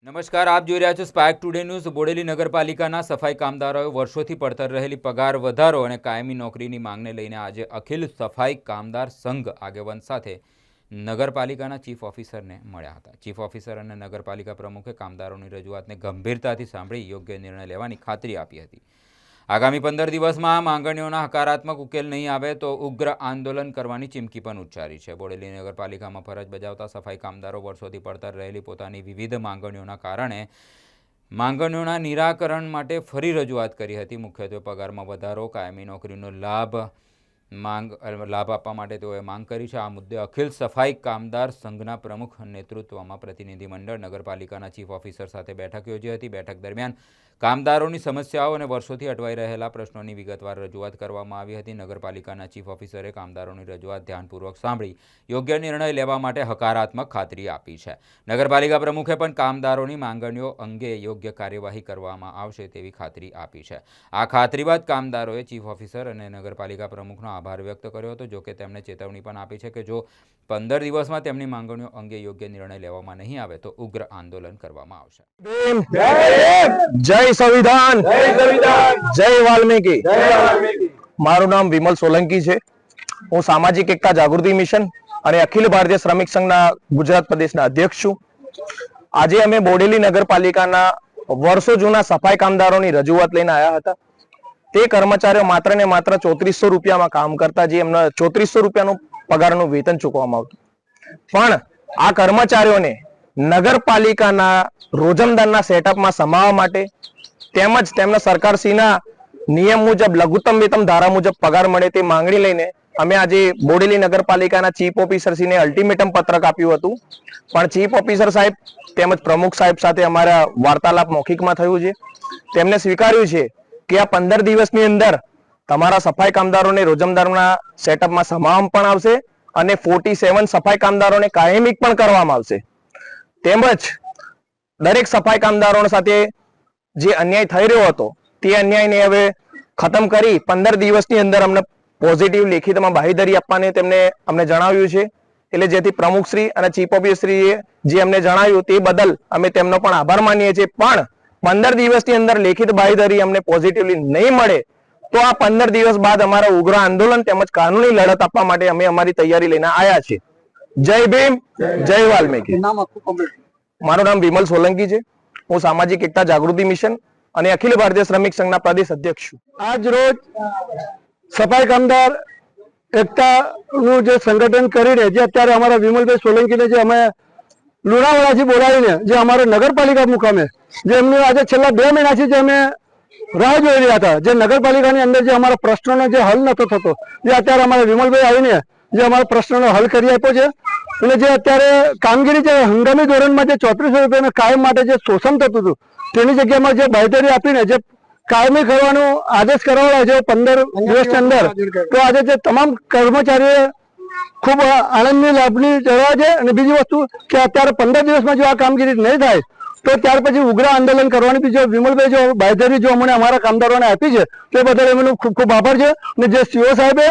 નમસ્કાર, આપ જોઈ રહ્યા છો સ્પાર્ક ટુડે ન્યૂઝ। બોડેલી નગરપાલિકાના સફાઈ કામદારોએ વર્ષોથી પડતર રહેલી પગાર વધારો અને કાયમી નોકરીની માંગને લઈને આજે અખિલ સફાઈ કામદાર સંઘ આગેવાન સાથે નગરપાલિકાના ચીફ ઓફિસરને મળ્યા હતા। ચીફ ઓફિસર અને નગરપાલિકા પ્રમુખે કામદારોની રજૂઆતને ગંભીરતાથી સાંભળી યોગ્ય નિર્ણય લેવાની ખાતરી આપી હતી। આગામી 15 દિવસમાં આ માંગણીઓના હકારાત્મક ઉકેલ નહીં આવે તો ઉગ્ર આંદોલન કરવાની ચીમકી પણ ઉચ્ચારી છે। બોડેલી નગરપાલિકામાં ફરજ બજાવતા સફાઈ કામદારો વર્ષોથી પડતર રહેલી પોતાની વિવિધ માંગણીઓના કારણે માંગણીઓના નિરાકરણ માટે ફરી રજૂઆત કરી હતી। મુખ્યત્વે પગારમાં વધારો, કાયમી નોકરીનો લાભ આપવા માટે તેઓએ માંગ કરી છે। આ મુદ્દે અખિલ સફાઈ કામદાર સંઘના પ્રમુખ નેતૃત્વમાં પ્રતિનિધિમંડળ નગરપાલિકાના ચીફ ઓફિસર સાથે બેઠક યોજી હતી। બેઠક દરમિયાન કામદારોની સમસ્યાઓ અને વર્ષોથી અટવાઈ રહેલા પ્રશ્નોની વિગતવાર રજૂઆત કરવામાં આવી હતી। નગરપાલિકાના ચીફ ઓફિસરે કામદારોની રજૂઆત ધ્યાનપૂર્વક સાંભળી યોગ્ય નિર્ણય લેવા માટે હકારાત્મક ખાતરી આપી છે। નગરપાલિકા પ્રમુખે પણ કામદારોની માંગણીઓ અંગે યોગ્ય કાર્યવાહી કરવામાં આવશે તેવી ખાતરી આપી છે। આ ખાતરી બાદ કામદારોએ ચીફ ઓફિસર અને નગરપાલિકા પ્રમુખનો આભાર વ્યક્ત કર્યો હતો। જોકે તેમણે ચેતવણી પણ આપી છે કે જો 15 દિવસમાં તેમની માંગણીઓ અંગે યોગ્ય નિર્ણય લેવામાં નહીં આવે તો ઉગ્ર આંદોલન કરવામાં આવશે। જય સંવિધાન, જય વાલ્મીકી। મારું નામ વિમલ સોલંકી છે। હું સામાજિક એકતા જાગૃતિ મિશન અને અખિલ ભારતીય શ્રમિક સંઘના ગુજરાત પ્રદેશના અધ્યક્ષ છું। આજે અમે બોડેલી નગરપાલિકાના વર્ષો જૂના સફાઈ કામદારોની રજૂઆત લઈને આવ્યા હતા। તે કર્મચારીઓ માત્ર ને માત્ર 3400 રૂપિયામાં કામ કરતા, જે એમને 3400 રૂપિયાનું પગારનું વેતન ચૂકવવામાં આવતું, પણ આ કર્મચારીઓને નગરપાલિકાના રોજમદારના સેટઅપમાં સમાવવા માટે તેમજ તેમને સરકારશ્રીના નિયમ મુજબ લઘુત્તમ વેતન ધારા મુજબ પગાર મળે તે માંગણી લઈને અમે આજે બોડેલી નગરપાલિકાના ચીફ ઓફિસરશ્રીને અલ્ટિમેટમ પત્રક આપ્યું હતું। પણ ચીફ ઓફિસર સાહેબ તેમજ પ્રમુખ સાહેબ સાથે અમારા વાર્તાલાપ મૌખિકમાં થયું છે। તેમને સ્વીકાર્યું છે કે આ 15 દિવસની અંદર તમારા સફાઈ કામદારોને રોજમદારના સેટઅપમાં સમાવવામાં પણ આવશે અને 47 સફાઈ કામદારોને કાયમી પણ કરવામાં આવશે। તેમજ દરેક સફાઈ કામદારો સાથે જે અન્યાય થઈ રહ્યો હતો તે અન્યાયને હવે ખતમ કરી 15 દિવસની અંદર અમને પોઝિટિવ લેખિતમાં બાંહેધરી આપવાને તેમને અમને જણાવ્યું છે। એટલે જેથી પ્રમુખશ્રી અને ચીફ ઓફિસરશ્રીએ જે અમને જણાવ્યું તે બદલ અમે તેમનો પણ આભાર માનીએ છીએ। પણ 15 દિવસની અંદર લેખિત બાંહેધરી અમને પોઝિટિવલી નહીં મળે તો આ 15 દિવસ બાદ અમારા ઉગ્ર આંદોલન તેમજ કાનૂની લડત આપવા માટે અમે અમારી તૈયારી લઈને આવ્યા છીએ। જય ભીમ, જય વાલ્મીકી। મારું નામ વિમલ સોલંકી છે। હું સામાજિક એકતા જાગૃતિ મિશન અને અખિલ ભારતીય શ્રમિક સંઘના પ્રદેશ અધ્યક્ષ છું। આજ રોજ સફાઈ કામદાર એકતાનું જે સંગઠન કરીને જે અત્યારે અમારા વિમલભાઈ સોલંકીને જે અમે લુણાવાડાથી બોલાવીને જે અમારા નગરપાલિકા મુકામે જે એમનું આજે છેલ્લા 2 મહિનાથી જે અમે રાહ જોઈ રહ્યા હતા, જે નગરપાલિકાની અંદર જે અમારા પ્રશ્નોનો જે હલ નતો થતો, જે અત્યારે અમારા વિમલભાઈ આવીને જે અમારા પ્રશ્નોનો હલ કરી આપ્યો છે। એટલે જે અત્યારે કામગીરી જે હંગામી ધોરણમાં જે 3400 રૂપિયાના કાયમ માટે જે શોષણ થતું હતું તેની જગ્યામાં જે બાંહેધરી આપીને જે કાયમી કરવાનો આદેશ કરાવવાનો છે 15 દિવસની અંદર, તો આજે જે તમામ કર્મચારીઓ ખૂબ આનંદની લાભની જણાવે છે। અને બીજી વસ્તુ કે અત્યારે 15 દિવસમાં જો આ કામગીરી નહીં થાય તો ત્યાર પછી ઉગ્ર આંદોલન કરવાની બીજો વિમલભાઈ જો બાંહેધરી જો અમને અમારા કામદારોને આપી છે તે બદલ એમનો ખૂબ ખૂબ આભાર છે। અને જે સીઓ સાહેબે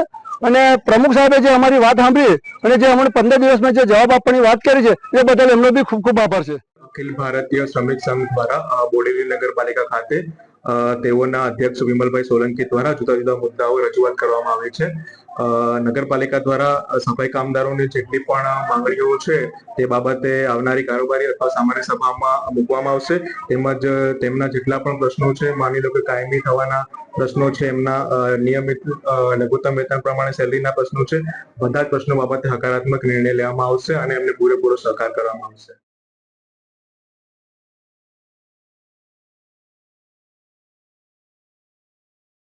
અને પ્રમુખ સાહેબે જે અમારી વાત સાંભળી અને જે અમને 15 દિવસમાં જે જવાબ આપવાની વાત કરી છે એ બદલ એમનો બી ખૂબ ખૂબ આભાર છે। અખિલ ભારતીય શ્રમિક સંઘ દ્વારા બોડેલી નગરપાલિકા ખાતે તેઓના અધ્યક્ષ વિમલભાઈ સોલંકી દ્વારા જુદા જુદા મુદ્દાઓ રજૂઆત કરવામાં આવી છે। નગરપાલિકા દ્વારા સફાઈ કામદારોની જેટલી પણ માંગણીઓ છે તે બાબતે આવનારી કારોબારી અથવા સામાન્ય સભામાં મૂકવામાં આવશે। તેમજ તેમના જેટલા પણ પ્રશ્નો છે, માની લો કે કાયમી થવાના પ્રશ્નો છે, એમના નિયમિત લઘુત્તમ વેતન પ્રમાણે સેલરીના પ્રશ્નો છે, બધા જ પ્રશ્નો બાબતે હકારાત્મક નિર્ણય લેવામાં આવશે અને એમને પૂરેપૂરો સહકાર કરવામાં આવશે।